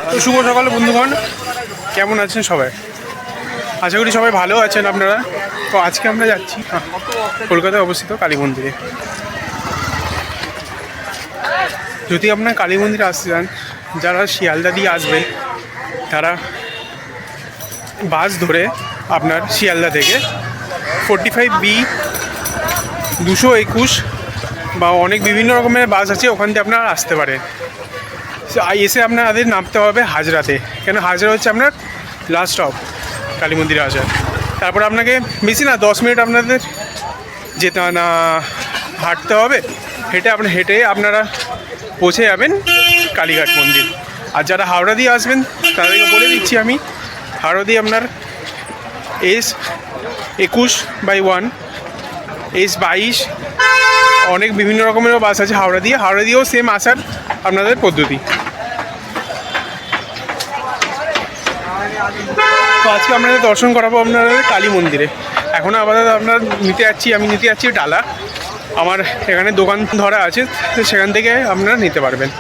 তো শুভ সকাল বন্ধুগণ, কেমন আছেন সবাই? আশা করি সবাই ভালো আছেন আপনারা। তো আজকে আমরা যাচ্ছি কলকাতায় অবস্থিত কালী মন্দিরে। যদি আপনার কালী মন্দিরে আসতে চান, যারা শিয়ালদা দিয়ে আসবেন তারা বাস ধরে আপনার শিয়ালদা থেকে 45B 221 বা অনেক বিভিন্ন রকমের বাস আছে, ওখান থেকে আপনারা আসতে পারেন। এসে আপনাদের নামতে হবে হাজরাতে, কেন হাজরা হচ্ছে আপনার লাস্ট স্টপ কালী মন্দিরে আসার। তারপর আপনাকে বেশি না 10 মিনিট আপনাদের যেতে না হাঁটতে হবে, হেঁটে আপনারা পৌঁছে যাবেন কালীঘাট মন্দির। আর যারা হাওড়া দিয়ে আসবেন তাদেরকে বলে দিচ্ছি আমি, হাওড়া দিয়ে আপনার S21/1, S22, অনেক বিভিন্ন রকমেরও বাস আছে হাওড়া দিয়েও সেম আসার আপনাদের পদ্ধতি। তো আজকে আপনাদের দর্শন করাবো আপনাদের কালী মন্দিরে। এখন আপাতত আমি নিতে যাচ্ছি ডালা। আমার এখানে দোকান ধরা আছে, তো সেখান থেকে আপনারা নিতে পারবেন।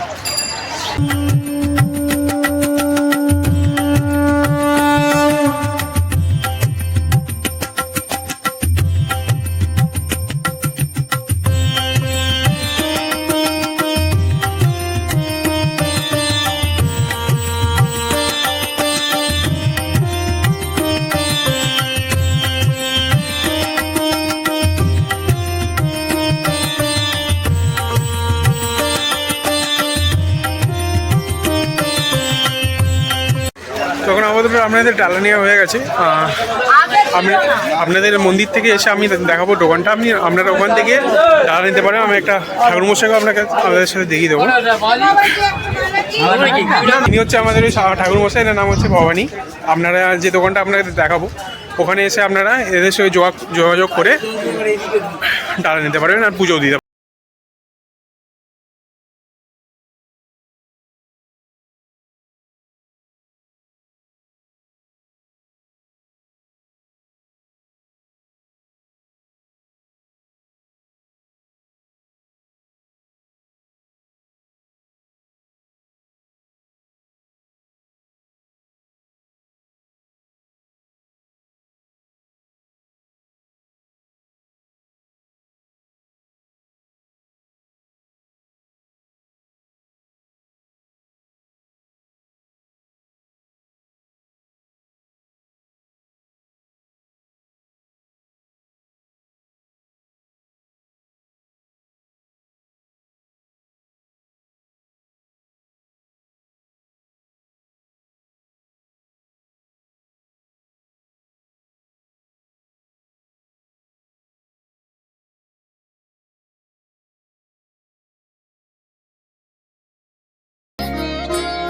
তখন আমাদের ডালা নেওয়া হয়ে গেছে। আপনাদের মন্দির থেকে এসে আমি দেখাবো দোকানটা, আপনারা ওখান থেকে ডালা নিতে পারেন। আমি একটা ঠাকুরমশাইকে আপনাদের সাথে দেখিয়ে দেবো। ইনি হচ্ছে আমাদের ওই ঠাকুরমশাই, এর নাম হচ্ছে ভবানী। আপনারা যে দোকানটা আপনাদের দেখাবো ওখানে এসে আপনারা এদের সঙ্গে যোগাযোগ করে ডালা নিতে পারবেন আর পুজোও দিতে পারবেন।